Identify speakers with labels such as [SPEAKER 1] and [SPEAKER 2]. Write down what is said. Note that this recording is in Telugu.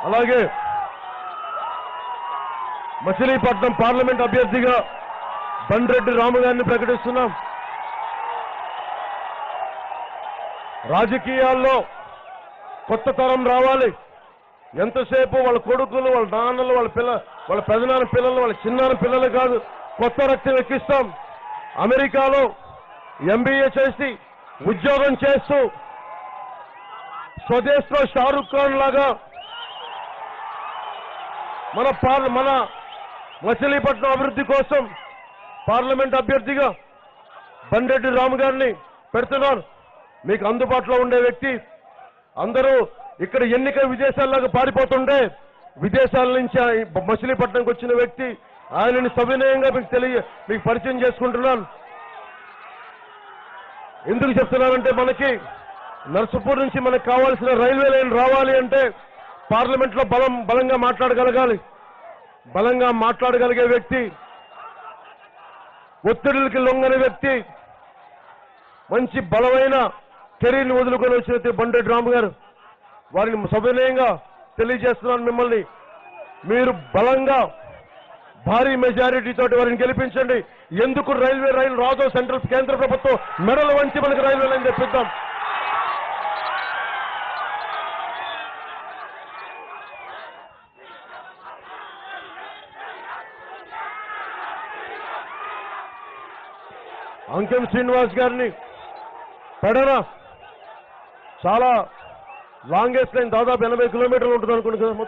[SPEAKER 1] అలాగే మచిలీపట్నం పార్లమెంట్ అభ్యర్థిగా బండ్రెడ్డి రాము గారిని ప్రకటిస్తున్నాం. రాజకీయాల్లో కొత్త తరం రావాలి. ఎంతసేపు వాళ్ళ కొడుకులు, వాళ్ళ నాన్నలు, వాళ్ళ పెదనాన్న పిల్లలు, వాళ్ళ చిన్నాన్న పిల్లలు కాదు, కొత్త రక్తం ఎక్కిస్తాం. అమెరికాలో ఎంబీఏ చేసి ఉద్యోగం చేస్తూ స్వదేశ్లో షారుఖ్ ఖాన్ లాగా మన మచిలీపట్నం అభివృద్ధి కోసం పార్లమెంట్ అభ్యర్థిగా బండ్రెడ్డి రాము గారిని పెడుతున్నారు. మీకు అందుబాటులో ఉండే వ్యక్తి. అందరూ ఇక్కడ ఎన్నిక విదేశాల్లాగా పారిపోతుంటే విదేశాల నుంచి మచిలీపట్నంకి వచ్చిన వ్యక్తి. ఆయనని సవినయంగా మీకు పరిచయం చేసుకుంటున్నాను. ఎందుకు చెప్తున్నానంటే మనకి నర్సాపూర్ నుంచి మనకు కావాల్సిన రైల్వే లైన్ రావాలి అంటే పార్లమెంట్లో బలంగా మాట్లాడగలగాలి. బలంగా మాట్లాడగలిగే వ్యక్తి, ఒత్తిడులకి లొంగని వ్యక్తి, మంచి బలమైన కెరీర్ని వదులుకొని వచ్చిన బండ్రెడ్డి రాము గారు. వారిని సవినయంగా తెలియజేస్తున్నాను మిమ్మల్ని. మీరు బలంగా భారీ మెజారిటీ తోటి వారిని గెలిపించండి. ఎందుకు రైలు రాదో కేంద్ర ప్రభుత్వం మెడలు వంచి మనకు రైల్వే లైన్ తెప్పిద్దాం. అంకెం శ్రీనివాస్ గారిని పెడన చాలా లాంగెస్ట్ లైన్, దాదాపు 80 కిలోమీటర్లు ఉంటుంది అనుకుంటున్నాను.